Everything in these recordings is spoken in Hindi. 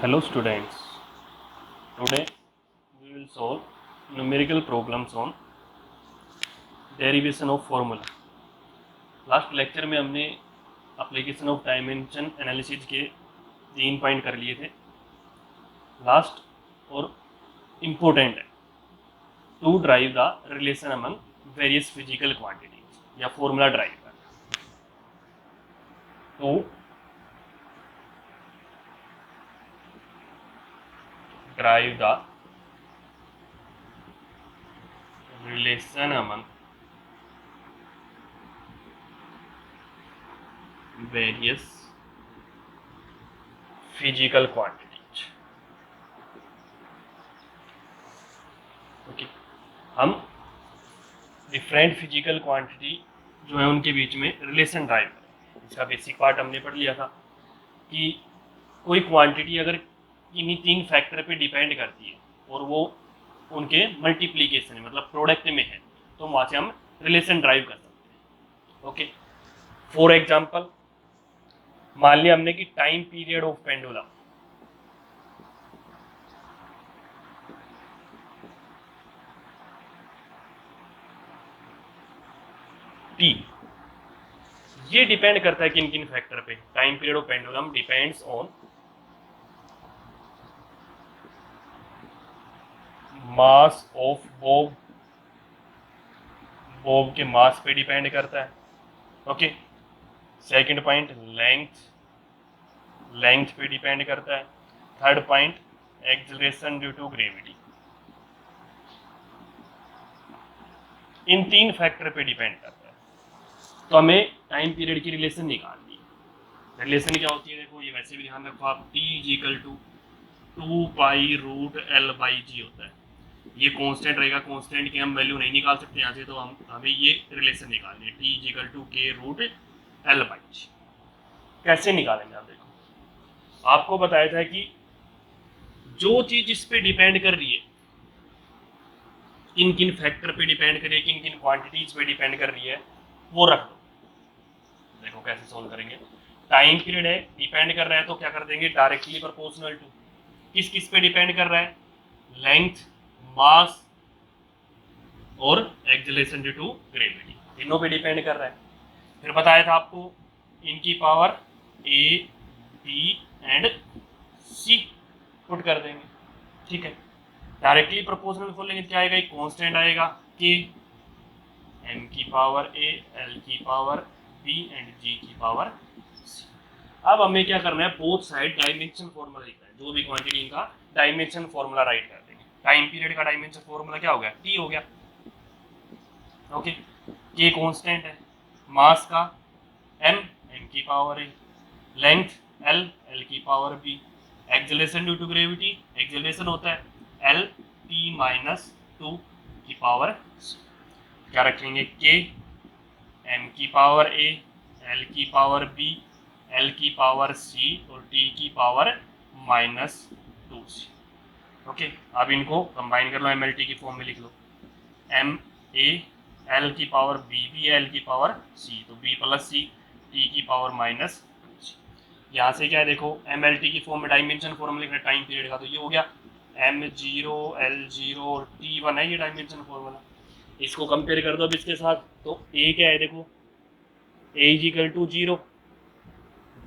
Hello students, today we will solve numerical problems on derivation of formula. Last lecture में हमने एप्लीकेशन ऑफ डायमेंशन एनालिसिस के 3 पॉइंट कर लिए थे. लास्ट और इम्पोर्टेंट है to drive the relation among various physical quantities या फॉर्मूला ड्राइव कर to drive the relation among various physical quantities. Okay, हम डिफरेंट फिजिकल क्वांटिटी जो है उनके बीच में रिलेशन ड्राइव करें. इसका बेसिक पार्ट हमने पढ़ लिया था कि कोई क्वांटिटी अगर इन्हीं 3 फैक्टर पे डिपेंड करती है और वो उनके मल्टीप्लीकेशन मतलब प्रोडक्ट में है तो वहाँ से हम रिलेशन ड्राइव कर सकते हैं. ओके, फॉर एग्जांपल मान लिया हमने कि time period of pendulum T, ये डिपेंड करता है किन किन फैक्टर पे. Time period of pendulum depends on mass of bob, bob के मास पे डिपेंड करता है. ओके, सेकंड पॉइंट लेंथ पे डिपेंड करता है. Third point acceleration due to gravity. इन 3 फैक्टर पे डिपेंड करता है. तो हमें टाइम पीरियड की रिलेशन निकालनी है. रिलेशन क्या होती है देखो, ये वैसे भी ध्यान रखो आप, T equal to 2 pi root L by G होता है. ये कांस्टेंट रहेगा, कांस्टेंट की हम वैल्यू नहीं निकाल सकते यहाँ से, तो हमें ये रिलेशन निकालनी है T equal to K root L by जी. कैसे निकालेंगे आप देखो, आपको बताया था कि जो चीज इस पे डिपेंड कर रही है, किन किन फैक्टर पे डिपेंड कर रही है, किन किन क्वांटिटीज पे डिपेंड कर रही है, वो रख दो. देखो कैसे सोल्व करेंगे. टाइम पीरियड है, डिपेंड कर रहा है तो क्या कर देंगे, डायरेक्टली प्रोपोर्शनल टू. किस किस पे डिपेंड कर रहा है, लेंथ, मास और एक्सेलरेशन ड्यू टू ग्रेविटी, तीनों पे डिपेंड कर रहा है. फिर बताया था आपको इनकी power A, B and C put कर देंगे. ठीक है, डायरेक्टली प्रोपोर्शनल खोलेंगे क्या आएगा, एक कांस्टेंट आएगा K, M की पावर A, L की पावर B एंड G की पावर C. अब हमें क्या करना है, बोथ साइड डायमेंशन फॉर्मूला लिखना है. जो भी क्वांटिटी इनका डायमेंशन फॉर्मूला राइट कर देंगे. टाइम पीरियड का डायमेंशन फॉर्मूला क्या हो गया, T हो गया. ओके, K कांस्टेंट है, मास का M की पावर A, लेंथ L की power B, acceleration due to gravity, acceleration होता है L T माइनस 2 की पावर C. क्या रखेंगे, K M की पावर A, L की पावर B, L की पावर C और T की पावर माइनस 2C. ओके, अब इनको कंबाइन कर लो, MLT की फॉर्म में लिख लो. M A L की पावर B भी है, L की पावर C, तो B प्लस C, T की पावर माइनस 2C. यहाँ से क्या है देखो, MLT की फॉर्म में डायमेंशन फॉर्म लिखना है टाइम पीरियड का, तो ये हो गया M0 L0 और T1 है ये डायमेंशन फॉर्मूला. इसको कंपेयर कर दो अब इसके साथ, तो A क्या है देखो, A equal to 0,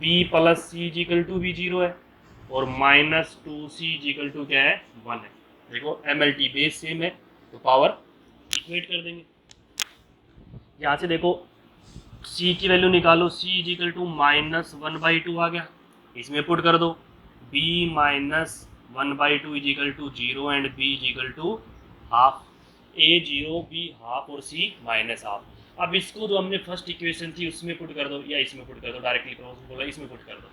B plus C equal to भी 0 है और माइनस 2C इक्वल टू क्या है, 1 है. देखो MLT बेस सेम है तो पावर इक्वेट कर देंगे. यहाँ से देखो C की वैल्यू निकालो, C इक्वल टू माइनस 1/2 आ गया, इसमें पुट कर दो. B minus 1/2 equal to 0 and B equal to half. A 0, B half और C माइनस हाफ. अब इसको जो हमने फर्स्ट इक्वेशन थी उसमें पुट कर दो या इसमें पुट कर दो, डायरेक्टली बोला इसमें पुट कर दो.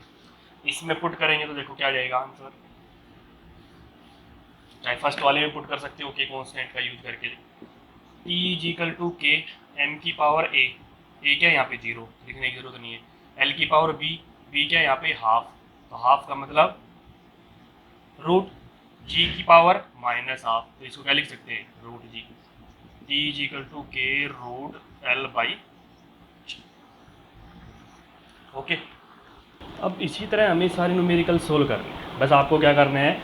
इसमें पुट करेंगे तो देखो क्या जाएगा आंसर, चाहे फर्स्ट वाले में पुट कर सकते हो के कांस्टेंट का यूज करके. T इक्वल टू के M की पावर A, A क्या यहाँ पे 0 लिखने की जरूरत नहीं है, L की पावर B, B क्या यहाँ पे हाफ, तो हाफ का मतलब रूट G की पावर माइनस हाफ, तो इसको क्या लिख सकते हैं, root G. T equal to K root L by. Okay, अब इसी तरह हमें सारे न्यूमेरिकल सोल्व करने हैं. बस आपको क्या करना है,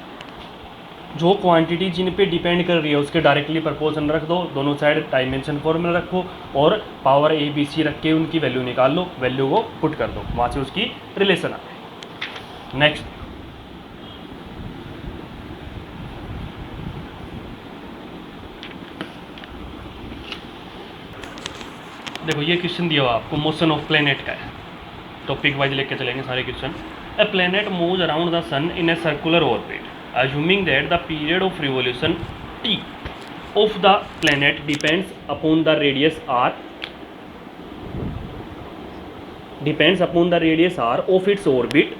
जो क्वांटिटी जिन पे डिपेंड कर रही है उसके डायरेक्टली प्रोपोर्शनल रख दो, दोनों साइड डायमेंशन फॉर्मूला रखो और पावर ए बी सी रख के उनकी वैल्यू निकाल लो, वैल्यू को पुट कर दो, वहाँ से उसकी रिलेशन आए। नेक्स्ट देखो, ये क्वेश्चन दिया हुआ आपको मोशन ऑफ प्लेनेट का है, टॉपिक वाइज लेके चलेंगे सारे question. A planet moves around the sun in a circular orbit assuming that the period of revolution t of the planet depends upon the radius r of its orbit,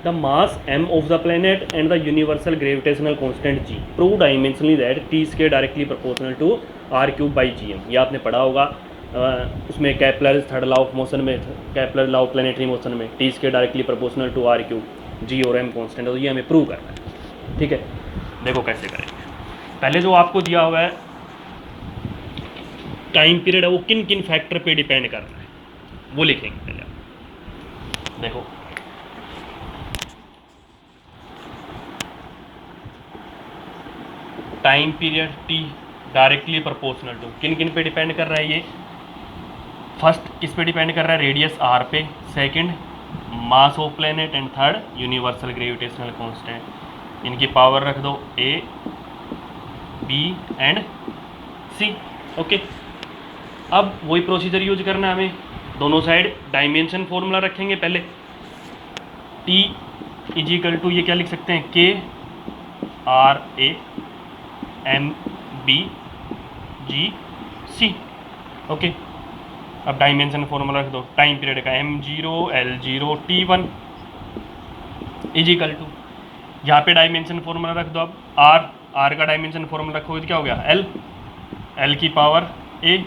the mass m of the planet and the universal gravitational constant g. Prove dimensionally that t square directly proportional to r cube by gm. ये आपने पढ़ा होगा उसमें Kepler third law of motion में, Kepler law of planetary motion में T square directly proportional to R cube, G और एम कांस्टेंट, तो ये हमें प्रूव करना है। ठीक है, देखो कैसे करेंगे। पहले जो आपको दिया हुआ है टाइम पीरियड है वो किन किन फैक्टर पे डिपेंड कर रहा है वो लिखेंगे पहले। देखो time period T directly proportional to किन किन पे डिपेंड कर रहा है ये। फर्स्ट किस पे डिपेंड कर रहा है, रेडियस आर पे, second mass of planet and third universal gravitational constant. इनकी पावर रख दो A B and C. Okay, अब वही प्रोसीजर यूज करना है हमें, दोनों साइड डायमेंशन फॉर्मूला रखेंगे पहले। टी इज इक्वल टू ये क्या लिख सकते हैं, K R A M B G C. Okay, अब डायमेंशन फॉर्मूला रख दो टाइम पीरियड का, m0 l0 t1 is equal to, यहाँ पे डायमेंशन फॉर्मूला रख दो। अब आर का डायमेंशन फॉर्मूला रखोगे तो क्या हो गया, एल की पावर ए,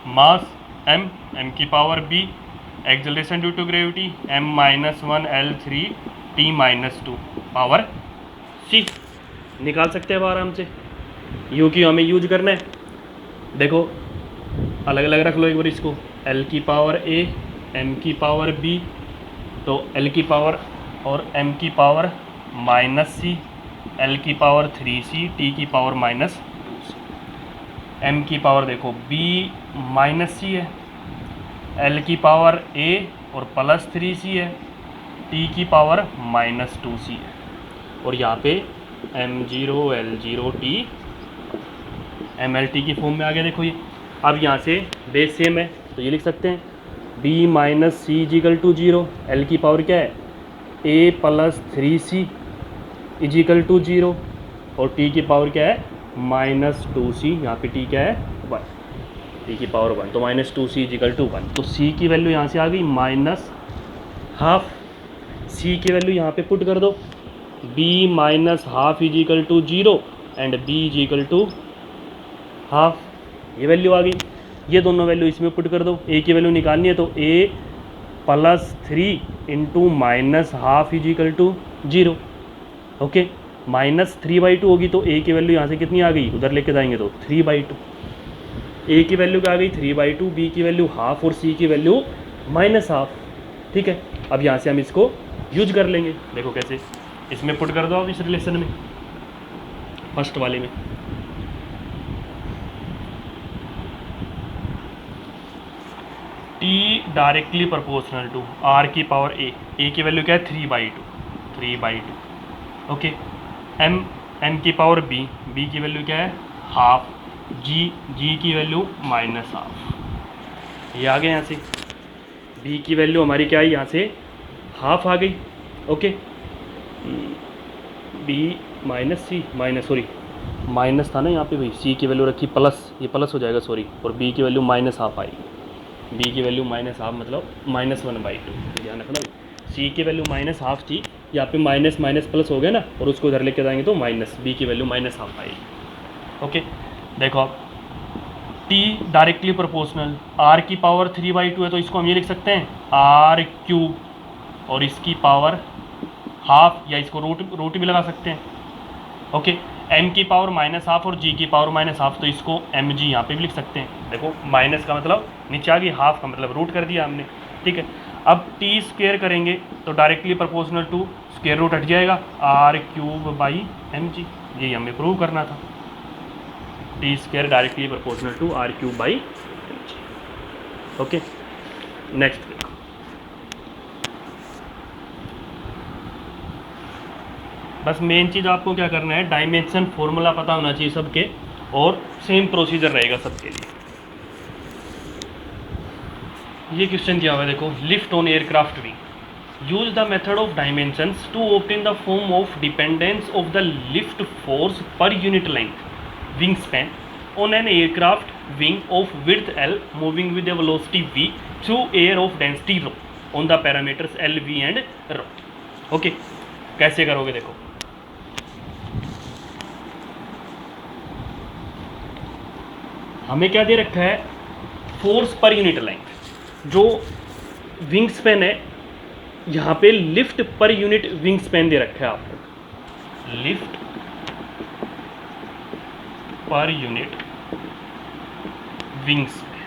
मास एम की power B, acceleration due to gravity m-1 l3 t-2 power C. निकाल सकते हैं अब आराम से, यू की हमें यूज करना है। देखो अलग अलग रख लो एक बार इसको, एल की पावर ए एम की पावर बी, तो एल की पावर और एम की पावर माइनस सी, एल की पावर 3c, टी की पावर माइनस, एम की पावर देखो बी माइनस सी है, एल की पावर ए और प्लस 3c है, टी की पावर माइनस 2c है, और यहाँ पे m0 l0 t mlt की फॉर्म में आ गया। देखो ये अब यहाँ से बेस सेम है तो ये लिख सकते हैं b minus C equal to 0, L की पावर क्या है a plus 3c is equal to 0 और t की पावर क्या है माइनस 2c, यहाँ पे t क्या है 1, t की पावर 1, तो माइनस 2c इजिकल टू 1। तो c की वैल्यू यहाँ से आ गई माइनस हाफ, c की वैल्यू यहाँ पे पुट कर दो, b minus half equal to 0 and b equal to half, ये वैल्यू आ गई। ये दोनों वैल्यू इसमें पुट कर दो, a की वैल्यू निकालनी है तो a plus 3 into minus half equal to 0। Okay, minus 3/2 होगी तो a की वैल्यू यहाँ से कितनी आ गई, उधर लेके जाएंगे तो 3/2, a की वैल्यू क्या आ गई 3/2, b की वैल्यू हाफ और c की वैल्यू माइनस हाफ। ठीक है, अब यहाँ से हम इसको यूज कर लेंगे। देखो कैसे, इसमें पुट कर दो अब इस रिलेशन में, फर्स्ट वाले में t directly proportional to r की पावर a की वैल्यू क्या है 3/2। ओके, m की पावर b की वैल्यू क्या है हाफ, g की वैल्यू माइनस हाफ। ये आ गया यहाँ से, b की वैल्यू हमारी क्या है यहाँ से हाफ आ गई। ओके, b माइनस सी माइनस था ना यहाँ पे भाई, c की वैल्यू रखी प्लस, ये प्लस हो जाएगा सॉरी, और b की वैल्यू माइनस हाफ आएगी, b की वैल्यू माइनस हाफ मतलब -1/2, ध्यान रखना। c की वैल्यू माइनस हाफ थी, यहाँ पे माइनस माइनस प्लस हो गया ना, और उसको उधर लेके जाएंगे तो माइनस, b की वैल्यू माइनस हाफ आएगी। ओके, देखो अब t डायरेक्टली प्रोपोर्शनल, r की पावर 3/2 है तो इसको हम ये लिख सकते हैं r³ और इसकी पावर हाफ, या इसको रूट भी लगा सकते हैं। ओके, m की पावर माइनस हाफ और g की पावर माइनस हाफ, तो इसको mg यहाँ पे भी लिख सकते हैं। देखो माइनस का मतलब नीचे आ गई, हाफ का मतलब रूट कर दिया हमने। ठीक है, अब टी स्क्वायर करेंगे तो directly proportional to square root हट जाएगा r³/mg, यही हमें प्रूव करना था। T square directly proportional to r³/mg। Okay, next देखो, बस मेन चीज़ आपको क्या करना है, डायमेंशन फॉर्मूला पता होना चाहिए सबके, और सेम प्रोसीजर रहेगा सबके लिए। ये क्वेश्चन क्या हुआ है देखो, lift on aircraft wing, use the method of dimensions to obtain the form of dependence of the lift force पर unit length wing span on an aircraft wing of width L moving with a velocity V through air of density rho on the parameters L, V and rho। Okay, कैसे करोगे देखो, हमें क्या दे रखा है, फोर्स पर यूनिट लेंथ, जो विंग स्पैन है, यहाँ पे lift per unit wing span दे रखा है आपको, lift per unit wing span.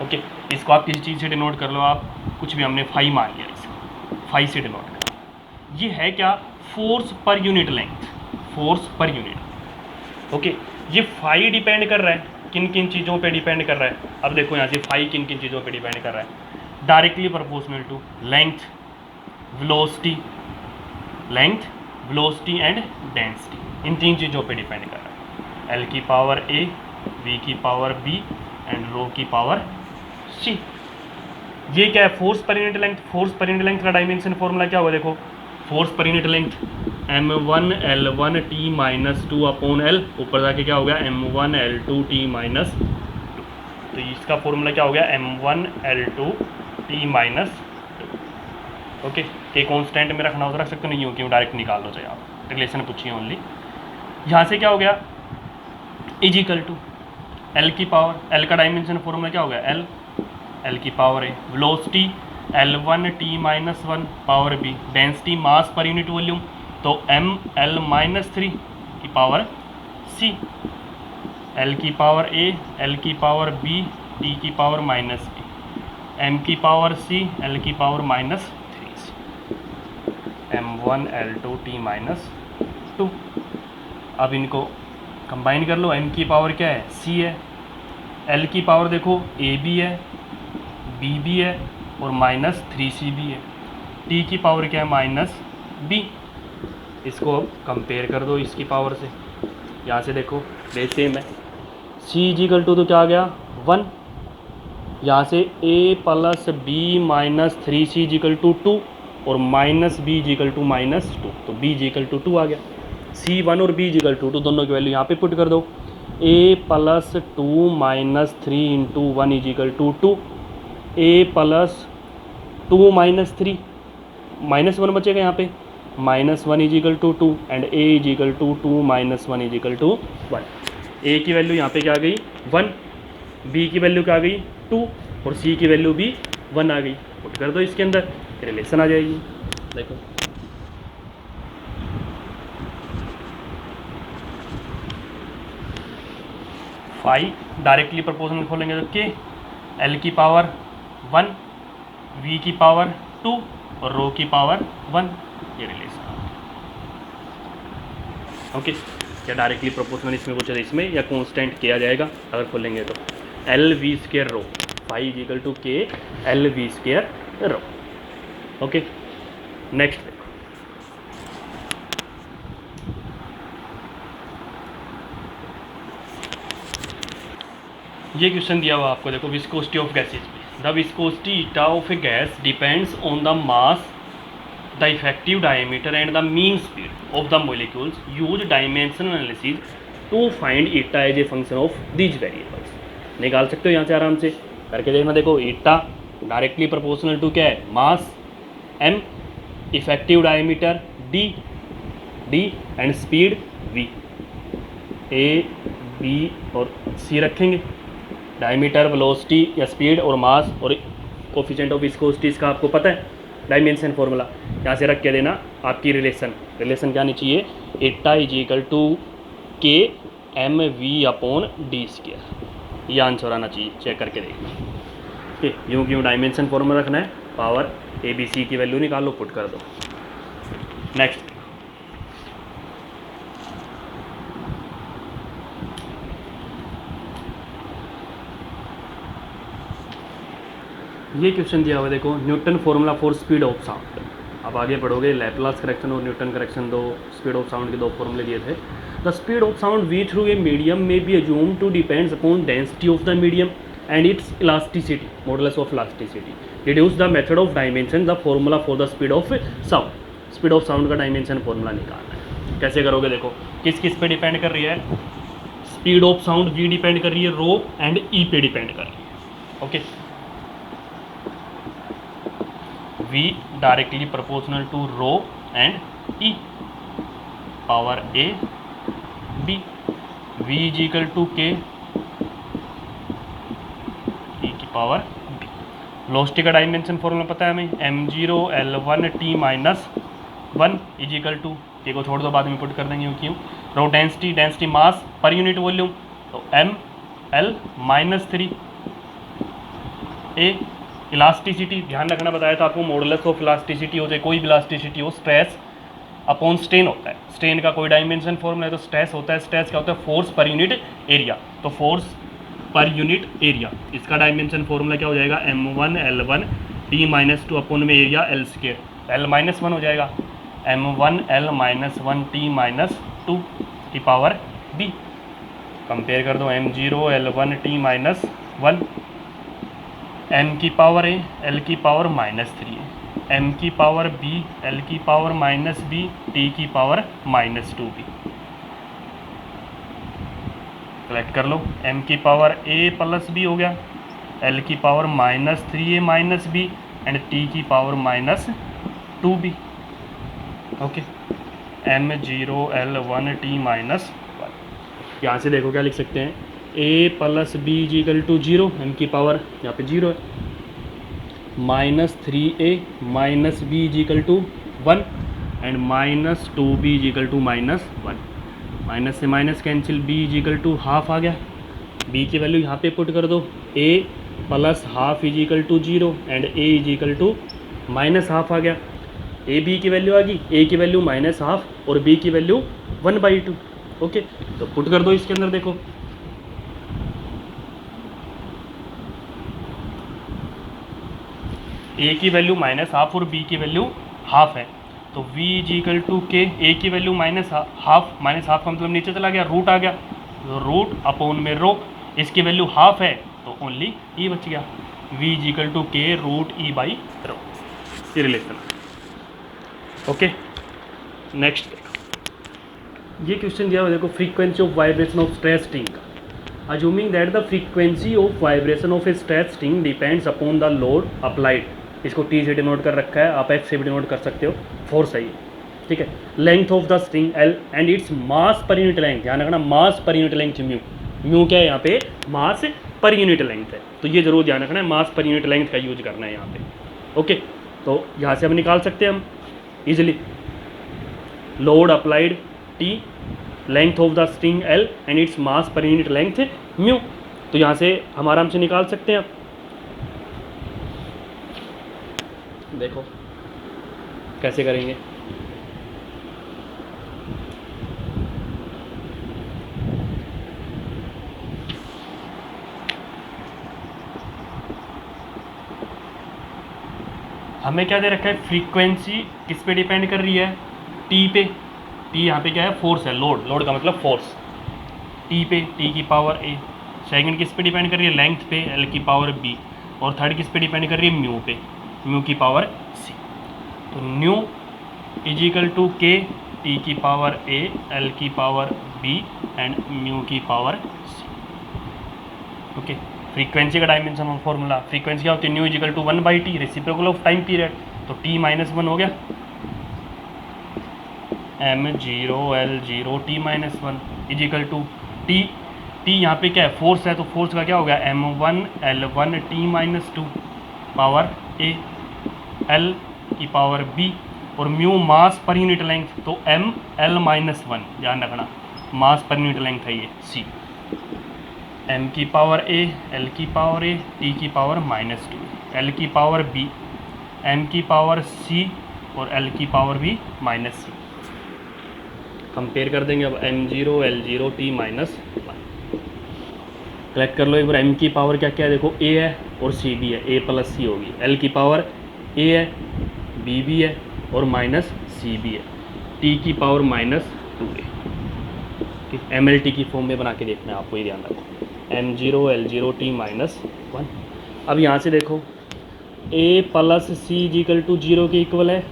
Okay, इसको आप किसी चीज़ से डिनोट कर लो, आप कुछ भी, हमने फाई मान लिया, इसको फाई से डिनोट कर। ये है क्या, फोर्स पर unit length, force per unit. Okay, ये फाई डिपेंड कर रहा है किन किन चीज़ों पे डिपेंड कर रहा है, अब देखो यहाँ से फाई किन किन चीज़ों पे डिपेंड कर रहा है, directly proportional to length, velocity, length, velocity and density, इन तीन चीज़ों पे डिपेंड कर रहा है, L की पावर A, V की पावर B एंड रो की पावर C। ये क्या है, फोर्स पर यूनिट लेंथ। फोर्स पर यूनिट लेंथ का डायमेंशन फॉर्मूला क्या हुआ देखो, फोर्स पर unit length m1L1T-2 upon L, ऊपर जाके क्या हो गया m1L2T-2, तो इसका फॉर्मूला क्या हो गया m1L2T-2। ओके, के कांस्टेंट में रखना हो तो रख सकते हो, नहीं हो क्यों डायरेक्ट निकाल लो, चाहिए आप रिलेशन पूछिए ओनली। यहाँ से क्या हो गया, इजिकल टू L की पावर, L का डायमेंशन फॉर्मूला क्या हो गया L की power A, velocity L1T-1 power B, density mass per unit volume तो mL-3 की पावर C, L की पावर A, L की पावर B, T की पावर -B, M की पावर C, L की पावर -3C, m1L2T-2। अब इनको कंबाइन कर लो, M की पावर क्या है C है, L की पावर देखो A भी है, B भी है और -3C भी है, T की पावर क्या है -B। इसको अब कंपेयर कर दो इसकी पावर से, यहाँ से देखो बेस सेम है, C इजिकल टू तो क्या आ गया 1, यहाँ से A + B - 3C is equal to 2 और -B इजिकल टू -2, तो B इजिकल टू 2 आ गया। C 1 और B इजिकल टू 2 दोनों की वैल्यू यहाँ पे पुट कर दो, A + 2 - 3 × 1 इजिकल टू 2, A + 2 - 3 -1 बचेगा यहाँ पे, -1 equal to 2 and A equal to 2 - 1 equal to 1। A की वैल्यू यहाँ पे क्या आ गई 1, B की वैल्यू क्या आ गई 2 और C की वैल्यू भी 1 आ गई। पुट कर दो इसके अंदर, रिलेशन आ जाएगी। देखो फाई डायरेक्टली प्रोपोर्शनल खोलेंगे तो के L की पावर 1, V की पावर 2 और रो की पावर 1, ये रिलेशन। ओके, क्या डायरेक्टली प्रोपोर्शनल इसमें पूछा था इसमें, या कांस्टेंट किया जाएगा अगर खोलेंगे तो LV² row, phi is equal to के LV² रो। ओके, नेक्स्ट देखो, ये क्वेश्चन दिया हुआ आपको, देखो viscosity of gases, the viscosity eta of a gas depends on the mass, the effective diameter and the mean speed of the molecules, use dimension analysis to find eta as a function of these variables. निकाल सकते हो यहाँ से आराम से करके देखना। देखो ईटा डायरेक्टली प्रोपोर्शनल टू क्या है मास m, effective diameter d and speed v, a b और c रखेंगे, डायमीटर, वेलोसिटी या स्पीड और मास और कोफिशिएंट ऑफ विस्कोसिटी इसका आपको पता है, डायमेंशन फॉर्मूला यहाँ से रख के देना। आपकी रिलेशन क्या आनी चाहिए, एटा इजिकल टू के mv/d², ये आंसर आना चाहिए, चेक करके देखना। ठीक, यूँ क्यों डायमेंशन फॉर्मूला रखना है, पावर ए बी सी की वैल्यू निकालो, पुट कर दो। नेक्स्ट ये क्वेश्चन दिया हुआ है, देखो Newton formula for speed of sound. अब आगे पढ़ोगे लैपलास करेक्शन और न्यूटन करेक्शन, दो स्पीड ऑफ साउंड के दो फॉर्मूले दिए थे। The speed of sound V through a medium में be assume to depends upon density of the medium and its elasticity, modulus of elasticity. Deduce the method of dimension, the formula for the speed of sound. Speed of sound का डायमेंशन फॉर्मूला निकालना है। कैसे करोगे, देखो किस किस पे डिपेंड कर रही है speed of sound, V depend कर रही है रो एंड ई पे डिपेंड कर रही है। Okay, V directly proportional to rho and E, power A B, V is equal to K E की पावर B। वेलोसिटी का डायमेंशन फॉर्मूला पता है हमें, m0 L1 T minus 1 is equal to, K को छोड़ दो बाद में पुट कर देंगे क्यों। Rho density, density mass per unit volume, तो m L minus 3 A। Elasticity ध्यान रखना, बताया था आपको मॉडुलस ऑफ इलास्टिसिटी हो, चाहे कोई भी इलास्टिसिटी हो, स्ट्रेस अपॉन स्ट्रेन होता है। स्ट्रेन का कोई डायमेंशन फॉर्मूला है तो स्ट्रेस होता है। स्ट्रेस क्या होता है, फोर्स पर यूनिट एरिया, तो फोर्स पर यूनिट एरिया, इसका डायमेंशन फॉर्मूला क्या हो जाएगा, m1 L1 T minus 2 upon में area L square, L minus 1 हो जाएगा, m1 L minus 1 T minus 2 की पावर B। कंपेयर कर दो, m0 L1 T minus 1, m की पावर a, l की पावर माइनस 3 है, m की पावर b, l की पावर माइनस b, t की पावर माइनस 2b। कलेक्ट कर लो, m की पावर a प्लस b हो गया, l की power minus 3a minus b and t की power minus 2b। Okay, m0 L1 T minus 1। यहाँ से देखो क्या लिख सकते हैं, a plus B is equal to 0, M की पावर यहाँ पे 0 है, minus 3a minus B is equal to 1 and minus 2b is equal to minus 1। Minus से minus cancel, b is equal to half आ गया, b की वैल्यू यहाँ पे पुट कर दो, a plus half is equal to 0 and a is equal to minus half आ गया। a b की वैल्यू आ गई, a की वैल्यू माइनस हाफ और b की वैल्यू 1/2। ओके, तो पुट कर दो इसके अंदर, देखो a की वैल्यू माइनस हाफ और b की वैल्यू हाफ है, तो v is equal to K, a की value minus half, minus half का मतलब नीचे चला गया, रूट आ गया, तो रूट अपॉन में रो, इसकी वैल्यू हाफ है तो ओनली e बच गया, v is equal to K root e by rho, ये रिलेशन। ओके, नेक्स्ट ये क्वेश्चन दिया हुआ देखो, frequency of vibration of stress string का। Assuming that the frequency of vibration of a stress string depends upon the load applied, इसको T से डिनोट कर रखा है, आप F से भी डिनोट कर सकते हो, फोर्स है ये, ठीक है। Length of the string L and its mass per unit length, ध्यान रखना मास per unit length mu, mu क्या है यहाँ पे, मास पर यूनिट लेंथ है, तो ये जरूर ध्यान रखना है, मास पर यूनिट लेंथ का यूज करना है यहाँ पे। ओके, तो यहाँ से हम निकाल सकते हैं हम easily, load applied T, length of the string L and its mass per unit length mu, तो यहाँ से हम आराम से निकाल सकते हैं। देखो कैसे करेंगे, हमें क्या दे रखा है, फ्रीक्वेंसी किस पे डिपेंड कर रही है, T पे, T यहाँ पे क्या है, फोर्स है, लोड, लोड का मतलब फोर्स, T पे T की पावर A। सेकंड किस पे डिपेंड कर रही है, लेंथ पे L की पावर B, और थर्ड किस पे डिपेंड कर रही है, म्यू पे, म्यू की पावर C। तो न्यू इज इक्वल टू के, T की पावर A, L की पावर B एंड म्यू की पावर C। ओके, फ्रीक्वेंसी का डायमेंशन फॉर्मूला, फ्रीक्वेंसी क्या होती है, new is equal to 1/T, reciprocal of time period, तो T माइनस 1 हो गया, m0 L0 T minus 1 is equal to T, T यहाँ पे क्या है, फोर्स है, तो फोर्स का क्या हो गया, m1 L1 T minus 2 power A, L की पावर B, और म्यू मास पर यूनिट लेंथ, तो m L माइनस 1, ध्यान रखना मास पर यूनिट लेंथ है ये C, m की पावर A, L की पावर A, T की पावर माइनस 2, L की पावर B, m की पावर c और l की पावर भी माइनस c। कंपेयर कर देंगे अब m0 l0 t minus 1। Collect कर लो एक बार। m की पावर क्या क्या है देखो, a है और c भी है, a प्लस c होगी। l की पावर a है, b भी है और माइनस c भी है। t की पावर माइनस 2a। MLT की फॉर्म में बना के देखना है आपको, ये ध्यान रखो। m0 l0 t minus 1। अब यहाँ से देखो a plus C equal to 0 के इक्वल है,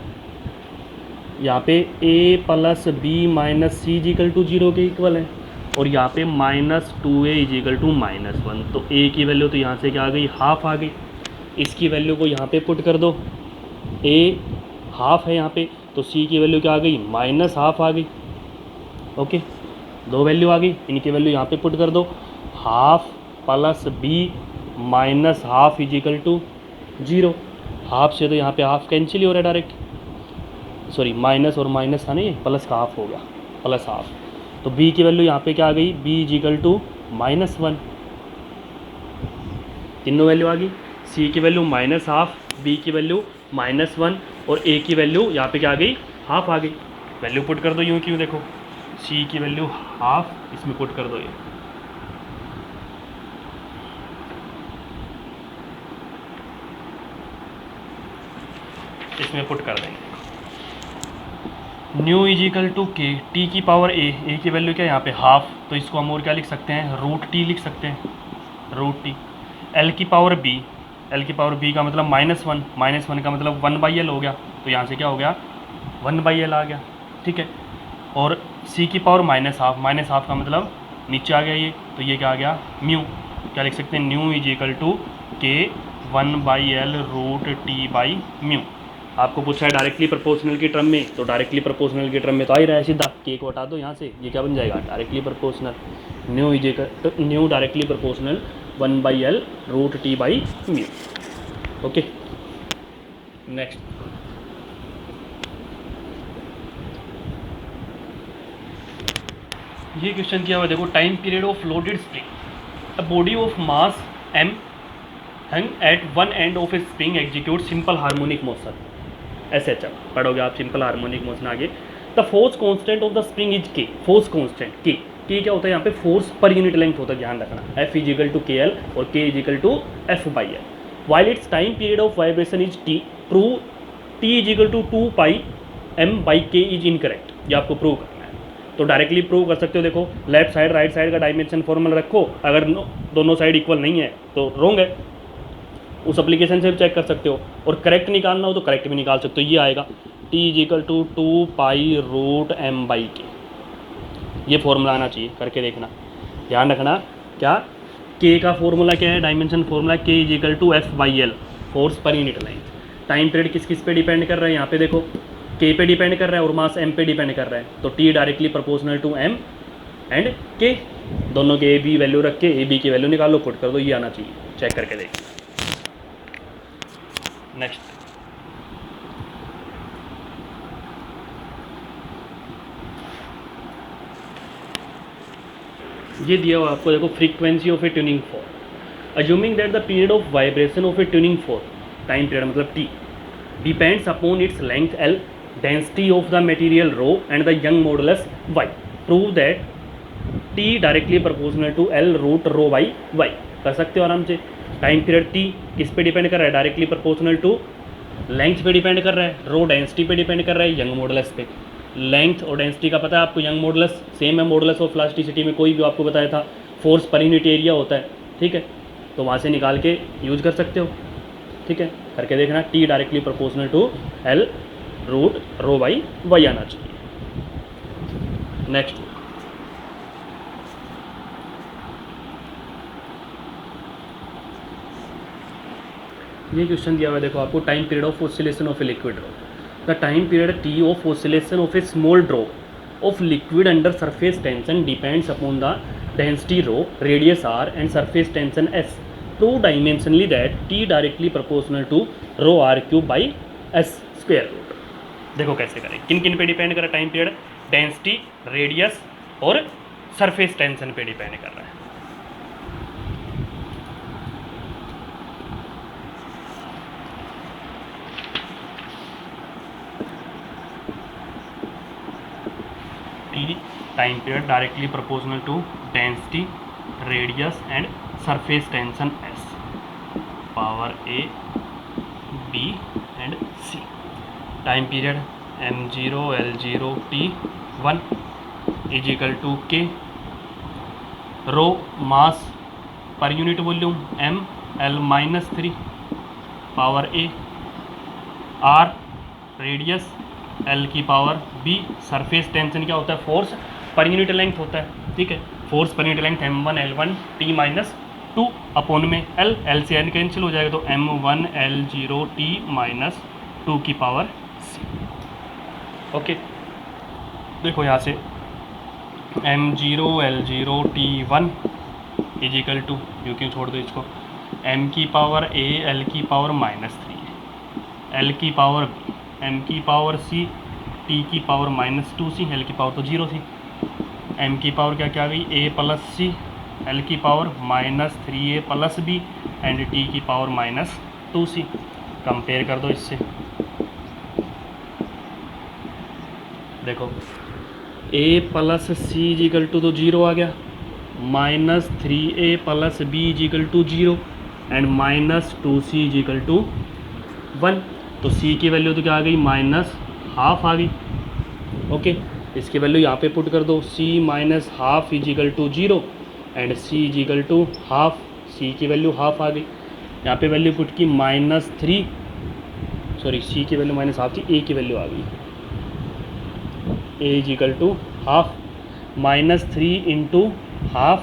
यहाँ पे a plus B minus C equal to 0 के इक्वल है, और यहाँ पे minus 2a is equal to minus 1। तो a की वैल्यू तो यहाँ से क्या आ गई, हाफ आ गई। इसकी वैल्यू को यहाँ पे पुट कर दो, a हाफ है यहाँ पे, तो c की वैल्यू क्या आ गई, माइनस हाफ आ गई। ओके, दो वैल्यू आ गई, इनकी वैल्यू यहाँ पे पुट कर दो। Half plus B minus half equal to 0। Half से तो यहाँ पे हाफ कैंसिल ही हो रहा है डायरेक्ट, सॉरी माइनस और माइनस था नहीं, प्लस का हाफ हो गया, प्लस हाफ। तो b की वैल्यू यहाँ पे क्या आ गई, b इजिकल टू माइनस 1। तीनों वैल्यू आ गई, c की वैल्यू माइनस हाफ, b की वैल्यू माइनस 1 और a की वैल्यू यहाँ पे क्या आ गई, हाफ आ गई। वैल्यू पुट कर दो यूँ क्यों, देखो c की वैल्यू हाफ, इसमें पुट कर दो ये। इसमें पुट कर देंगे न्यू इजिकल टू के, टी की पावर ए की वैल्यू क्या है यहाँ पे हाफ, तो इसको हम और क्या लिख सकते हैं, रूट टी लिख सकते हैं, रूट टी। एल की पावर बी, एल की पावर बी का मतलब माइनस 1, माइनस 1 का मतलब 1/l हो गया, तो यहाँ से क्या हो गया, 1/l आ गया, ठीक है। और सी की पावर माइनस हाफ का मतलब नीचे आ गया ये, तो ये क्या आ गया, म्यू। क्या लिख सकते हैं, न्यू इजिकल टू के 1/l root T by mu. आपको पूछा है डायरेक्टली प्रोपोर्शनल की टर्म में, तो डायरेक्टली प्रोपोर्शनल की टर्म में तो आ ही रहा है सीधा, के को हटा दो यहाँ से, ये क्या बन जाएगा, directly proportional. Nu directly proportional 1/l root T by mu. Okay, next ये क्वेश्चन किया हुआ देखो, time period of loaded spring, a body of mass m hung at one end of a spring execute simple harmonic motion। SHM पढ़ोगे आप, सिंपल हार्मोनिक मोशन आगे। The force constant of the spring is के, फोर्स कांस्टेंट के क्या होता है यहाँ पे, फोर्स पर यूनिट लेंथ होता है, ध्यान रखना। F equal to K L और K equal to F/L। While its time period of vibration is T, prove T equal to 2πm/K is incorrect. ये आपको प्रूव करना है, तो डायरेक्टली प्रूव कर सकते हो। देखो लेफ्ट साइड राइट साइड का डायमेंशन फॉर्मूला रखो, अगर दोनों साइड इक्वल नहीं है तो रॉन्ग है, उस एप्लीकेशन से भी चेक कर सकते हो। और करेक्ट निकालना हो तो करेक्ट भी निकाल सकते हो, ये आएगा T इजिकल टू 2π√m/K। ये फॉर्मूला आना चाहिए, करके देखना, ध्यान रखना। क्या K का फॉर्मूला क्या है, dimension formula K equal to F/L, force पर यूनिट लेंथ। टाइम पीरियड किस किस पे डिपेंड कर रहा है, यहाँ पे देखो K पे डिपेंड कर रहा है और मास M पे डिपेंड कर रहा है, तो T directly proportional to M and K। दोनों के A B वैल्यू रख के A B की वैल्यू निकालो, पुट कर दो, ये आना चाहिए, चेक करके देखना। नेक्स्ट ये दिया हुआ आपको देखो, frequency of a tuning fork, assuming that the period of vibration of a tuning fork, time period मतलब T, depends upon its length L, density of the material ρ and the Young modulus Y। Prove that T directly proportional to L root ρ/Y। कर सकते हो आराम से। टाइम पीरियड T किस पे डिपेंड कर रहा है, डायरेक्टली प्रोपोर्शनल टू लेंथ पे डिपेंड कर रहा है, रो डेंसिटी पे डिपेंड कर रहा है, यंग मॉडुलस पे। लेंथ और डेंसिटी का पता है आपको, यंग मॉडुलस सेम है मॉडुलस ऑफ इलास्टिसिटी में, कोई भी आपको बताया था, फोर्स पर यूनिट एरिया होता है, ठीक है, तो वहाँ से निकाल के यूज कर सकते हो, ठीक है, करके देखना। T directly proportional to L root ρ/Y आना चाहिए। नेक्स्ट ये क्वेश्चन दिया हुआ है देखो आपको, time period of oscillation of a liquid drop. The time period T of oscillation of a small drop of liquid under surface tension depends upon the density ρ, radius r and surface tension s। To dimensionally that T directly proportional to ρr3/s²। देखो कैसे करें, किन किन पे डिपेंड कर रहा है टाइम पीरियड, डेंसिटी, रेडियस और सरफेस टेंशन पे डिपेंड कर रहा है। Time period directly proportional to density, radius and surface tension S, power A, B and C. Time period m0 l0 t1 is equal to K. Rho mass per unit volume m l-3 power a, r radius l की पावर b, सरफेस टेंशन क्या होता है, फोर्स पर यूनिट लेंथ होता है, ठीक है। फोर्स पर unit length m1 l1 t-2 upon में l से n कैंसिल हो जाएगा, तो m1 l0 t-2 की पावर c। ओके, देखो यहाँ से m0 l0 t1 is equal to, you क्यों छोड़ दो इसको, m की पावर a l की पावर -3 है, l की पावर b, m की पावर c, t की पावर -2c, l की पावर तो 0 थी, m की पावर क्या क्या आ गई a प्लस c, l की power -3a plus b and t की पावर -2c। कंपेयर कर दो इससे, देखो a plus C equal to तो 0 आ गया, -3a plus B equal to 0 and -2c equal to 1। तो c की वैल्यू तो क्या आ गई, -½ आ गई। ओके, इसकी वैल्यू यहाँ पे पुट कर दो, c -½ equal to 0 and c equal to ½ c की वैल्यू ½ आ गई। यहाँ पे वैल्यू पुट की -3, सॉरी c की वैल्यू -½ थी, a की वैल्यू आ गई a is equal to ½ -3 into ½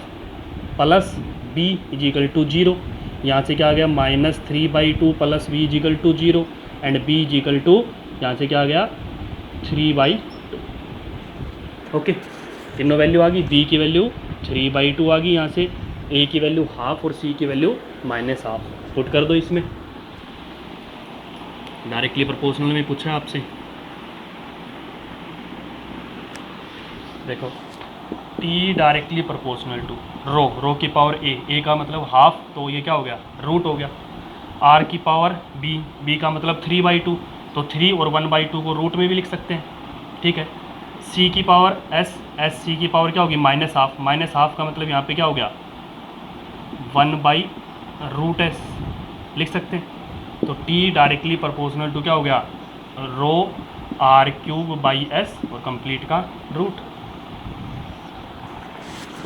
plus b is equal to 0। यहाँ से क्या आ गया, -3/2 plus b is equal to 0 and b is equal to, यहाँ से क्या आ गया 3/2। ओके, तीनों वैल्यू आ गई, b की वैल्यू 3/2 आ गई, यहाँ से a की वैल्यू ½ और c की वैल्यू -½ पुट कर दो इसमें। डायरेक्टली प्रोपोर्शनल में पूछा आपसे, देखो t डायरेक्टली प्रोपोर्शनल टू रो की पावर a का मतलब ½ तो ये क्या हो गया, रूट हो गया, r की पावर b का मतलब 3/2 तो 3 और 1/2 को रूट में भी लिख सकते हैं, ठीक है। c की पावर s c की पावर क्या होगी, -½ का मतलब यहाँ पे क्या हो गया 1/√s लिख सकते हैं। तो t डायरेक्टली प्रोपोर्शनल टू क्या हो गया, रो r³ s और कंप्लीट का रूट।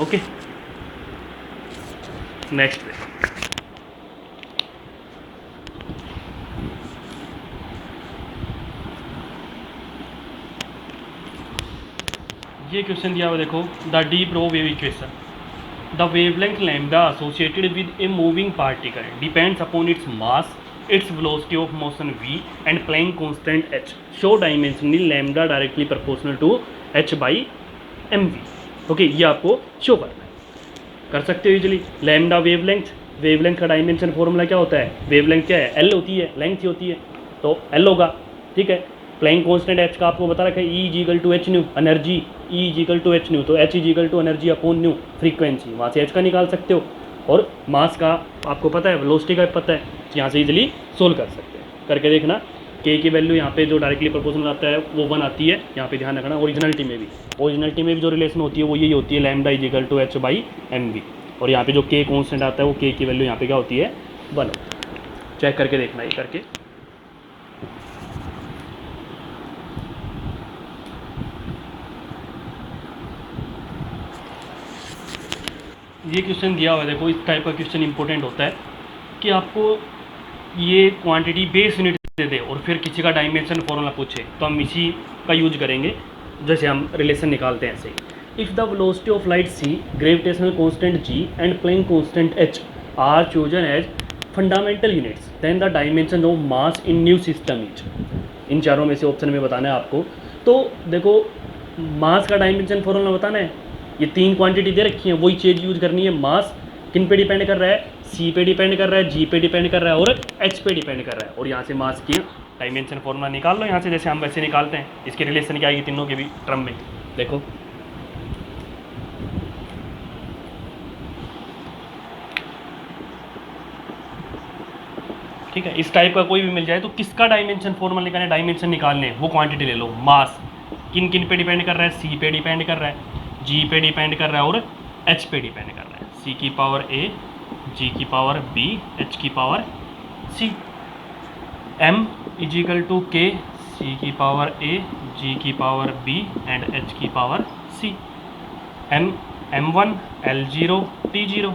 ओके, नेक्स्ट ये क्वेश्चन दिया हुआ, देखो the deep rho wave equation, the wavelength lambda associated with a moving particle depends upon its mass, its velocity of motion v and Planck constant h, show dimensionally lambda directly proportional to h/mv। Okay, ये आपको शो करना है, कर सकते हो इजीली। लैम्डा वेवलेंथ का डायमेंशन फॉर्मूला क्या होता है, वेवलेंथ क्या है, l होती है, लेंथ ही होती है, तो l होगा, ठीक है। प्लैंक कांस्टेंट h का आपको बता रखा है, E is equal to h nu, energy E is equal to h nu, तो h is equal to energy upon nu frequency, वहाँ से h का निकाल सकते हो, और मास का आपको पता है, वेलोसिटी का पता है, यहाँ से इजीली सोल्व कर सकते हैं। करके देखना, k की वैल्यू यहाँ पे जो डायरेक्टली प्रोपोर्शनल आता है वो 1 आती है, यहाँ पे ध्यान रखना। ओरिजिनलिटी में भी जो रिलेशन होती है वो यही होती है, लैम्डा इजिकल टू h/mv, और यहाँ पे जो k कांस्टेंट आता है वो k की वैल्यू यहाँ पे क्या होती है 1। चेक करके देखना ये करके। ये क्वेश्चन दिया हुआ है, देखो इस टाइप का क्वेश्चन इंपॉर्टेंट होता है कि आपको ये क्वांटिटी बेस यूनिट दे दे और फिर किसी का डायमेंशन फॉर्मूला पूछे, तो हम इसी का यूज करेंगे, जैसे हम रिलेशन निकालते हैं ऐसे ही। If the velocity of light c, gravitational constant g and Planck constant h are chosen as fundamental units, then the dimension of mass in new system is. इन चारों में से ऑप्शन में बताना है आपको। तो देखो मास का डायमेंशन फॉर्मूला बताना है, ये 3 क्वांटिटी दे रखी है, वही चीज़ यूज करनी है। मास किन पे डिपेंड कर रहा है, c पे डिपेंड कर रहा है, g पे डिपेंड कर रहा है और h पे डिपेंड कर रहा है, और यहाँ से मास की डायमेंशन फॉर्मूला निकाल लो यहाँ से, जैसे हम वैसे निकालते हैं। इसके रिलेशन क्या आएगी तीनों के भी टर्म में, देखो ठीक है। इस टाइप का कोई भी मिल जाए तो किसका डायमेंशन फॉर्मूला निकालने, डायमेंशन निकालने, वो क्वांटिटी ले लो। मास किन किन पे डिपेंड कर रहा है, c पे डिपेंड कर रहा है, जी पे डिपेंड कर रहा है और एच पे डिपेंड कर रहा है, सी की पावर ए, जी की पावर बी, एच की power C. M equal to K, C की पावर ए, जी की पावर बी एंड एच की power C. M1 L0 T0,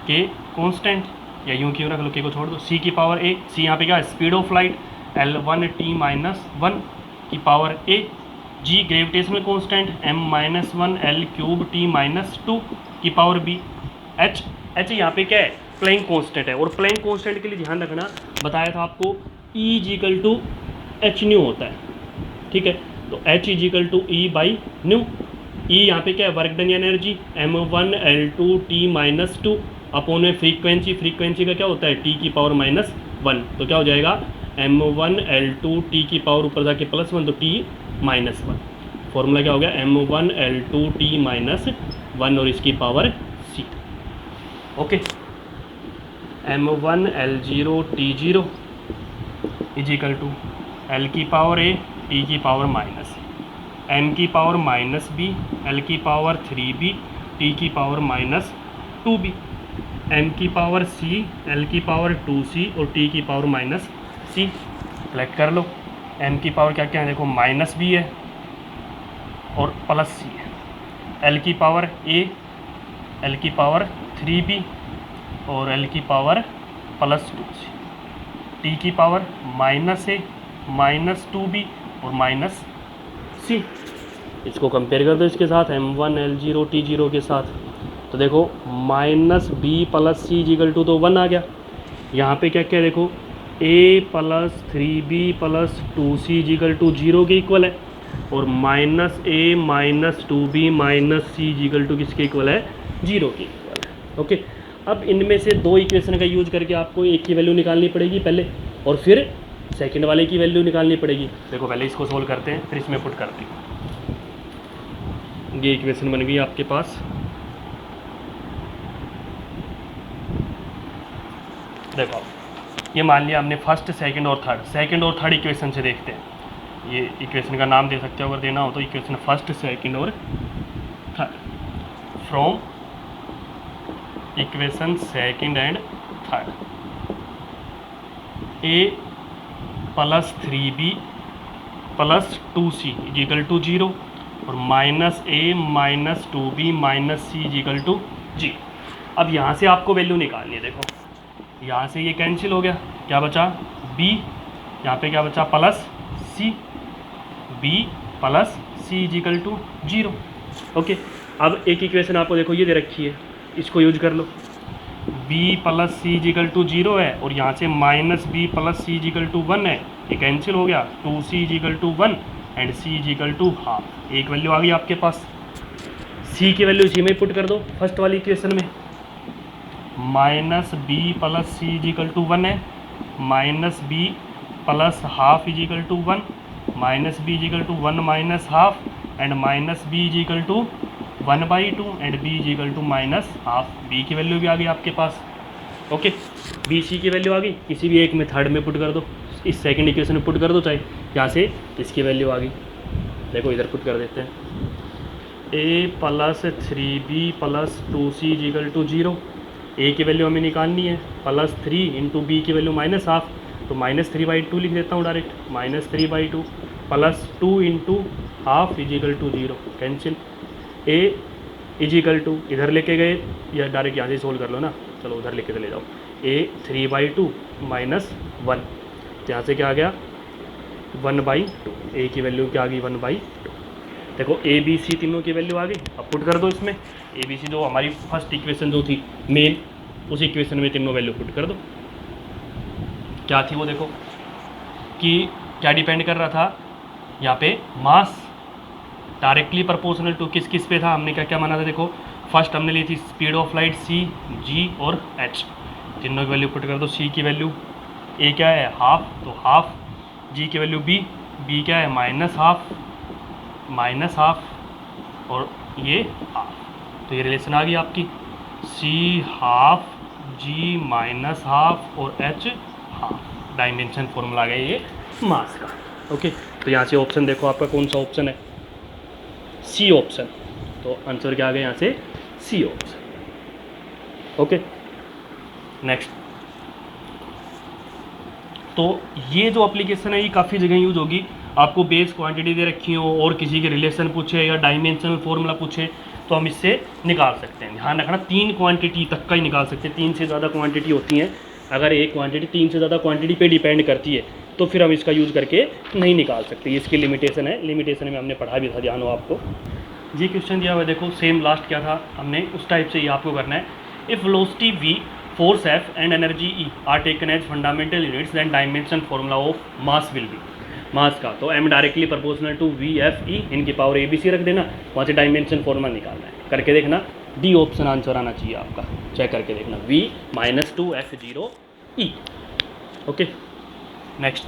के कॉन्स्टेंट या यूँ क्यों रख लो, के को छोड़ दो, सी की पावर ए, सी यहाँ पे क्या है speed of light, L1 T-1 की power A, G gravitational constant M-1 L³ T-2 की पावर बी, एच यहाँ पे क्या है प्लैंक कॉन्स्टेंट है। और प्लैंक कॉन्स्टेंट के लिए ध्यान रखना, बताया था आपको E is equal to H nu होता है, ठीक है। तो H is equal to E by nu, E यहाँ पे क्या है वर्क डन या energy, M1 L2 T-2 upon में फ्रीक्वेंसी, फ्रीक्वेंसी का क्या होता है T की पावर -1, तो क्या हो जाएगा M1 L2 T की पावर ऊपर जाके +1 तो T-1। फॉर्मूला क्या हो गया M1 L2 T-1 और इसकी power C। Okay, M1 L0 T0 equal to L की पावर A, T की पावर -, N की पावर -b, L की पावर 3b, T की पावर -2b, M की पावर C, L की पावर 2c और T की पावर -c। सेलेक्ट कर लो। M की पावर क्या क्या है देखो -b है और +c है। L की पावर A, L की पावर 3b और L की पावर +2c, T की पावर -a, -2b और -c। इसको कंपेयर कर दो इसके साथ M1 L0 T0 के साथ, तो देखो -b + c इजिकल टू तो 1 आ गया। यहाँ पे क्या क्या देखो a + 3b + 2c equal to 0 के इक्वल है और -a - 2b - c equal to किसके इक्वल है 0 के इक्वल है। ओके, अब इनमें से दो इक्वेशन का यूज करके आपको एक की वैल्यू निकालनी पड़ेगी पहले और फिर सेकंड वाले की वैल्यू निकालनी पड़ेगी। देखो पहले इसको सोल्व करते हैं फिर इसमें पुट करते हैं। ये इक्वेशन बन गई आपके पास, देखो ये मान लिया हमने फर्स्ट सेकंड और थर्ड इक्वेशन से देखते हैं। ये इक्वेशन का नाम दे सकते हो अगर देना हो तो, इक्वेशन फर्स्ट सेकंड और थर्ड। From equation second and third, a + 3b + 2c equal to 0 और -a - 2b - c equal to 0। अब यहाँ से आपको वैल्यू निकालनी है। देखो यहाँ से ये कैंसिल हो गया, क्या बचा b, यहाँ पे क्या बचा +c, b + c equal to 0। Okay, अब एक इक्वेशन आपको देखो ये दे रखी है, इसको यूज कर लो। b + c इजिकल टू 0 है और यहाँ से -b + c इजिकल टू 1 है, ये कैंसिल हो गया, 2c equal to 1 and c equal to ½ एक वैल्यू आ गई आपके पास। c की वैल्यू इसी में पुट कर दो फर्स्ट वाली इक्वेशन में, -b + c इजिकल टू 1 है, -b + ½ equal to 1, -b equal to 1 - ½ and -b equal to 1/2 and b equal to -½ b की वैल्यू भी आ गई आपके पास। ओके, b c की वैल्यू आ गई, किसी भी एक में थर्ड में पुट कर दो, इस सेकंड इक्वेशन में पुट कर दो, चाहे यहाँ से इसकी वैल्यू आ गई। देखो इधर पुट कर देते हैं, a + 3b + 2c equal to 0, a की वैल्यू हमें निकालनी है +3 इंटू b की वैल्यू -½ तो -3/2 लिख देता हूँ direct, -3/2 + 2 into ½ equal to 0 cancel. a equal to इधर लेके गए या डायरेक्ट यहाँ से सोल्व कर लो ना, चलो उधर लेके चले जाओ, a 3/2 - 1 तो यहाँ से क्या आ गया 1/2, a की वैल्यू क्या आ गई 1/2। देखो a b c तीनों की वैल्यू आ गई, अब पुट कर दो इसमें a b c जो हमारी फर्स्ट इक्वेशन जो थी मेन, उस इक्वेशन में तीनों वैल्यू पुट कर दो। क्या थी वो देखो कि क्या डिपेंड कर रहा था यहाँ पे मास डायरेक्टली प्रोपोर्शनल टू किस पे था, हमने क्या क्या माना था। देखो फर्स्ट हमने ली थी speed of light c, g और h, तीनों की वैल्यू पुट कर दो। c की वैल्यू a क्या है ½ तो ½, g की वैल्यू b क्या है -½ और ये ½, तो ये रिलेशन आ गई आपकी c ½ g -½ और h ½, डायमेंशन फॉर्मूला आ गया ये मास का। ओके, तो यहाँ से ऑप्शन देखो आपका कौन सा ऑप्शन है, सी ऑप्शन। तो आंसर क्या आ गया यहाँ से, सी ऑप्शन। Okay next. तो ये जो एप्लीकेशन है ये काफ़ी जगह यूज होगी। आपको बेस क्वांटिटी दे रखी हो और किसी के रिलेशन पूछे या डायमेंशनल फॉर्मूला पूछे तो हम इससे निकाल सकते हैं। ध्यान रखना 3 क्वांटिटी तक का ही निकाल सकते हैं, 3 से ज़्यादा क्वांटिटी होती हैं। अगर एक क्वांटिटी 3 से ज़्यादा क्वांटिटी पे डिपेंड करती है तो फिर हम इसका यूज़ करके नहीं निकाल सकते, इसकी लिमिटेशन है। लिमिटेशन में हमने पढ़ा भी था, ध्यान हो आपको। ये क्वेश्चन दिया हुआ है, देखो सेम लास्ट क्या था हमने उस टाइप से ये आपको करना है। If velocity v, force f and energy E are taken as fundamental units then dimension formula of mass will be. Mass का तो m directly proportional to v f e, इनकी पावर ABC रख देना, वहाँ से डायमेंशन फॉर्मूला निकालना है। करके देखना, डी ऑप्शन आंसर आना चाहिए आपका, चेक करके देखना v -2 f 0 E। Okay next.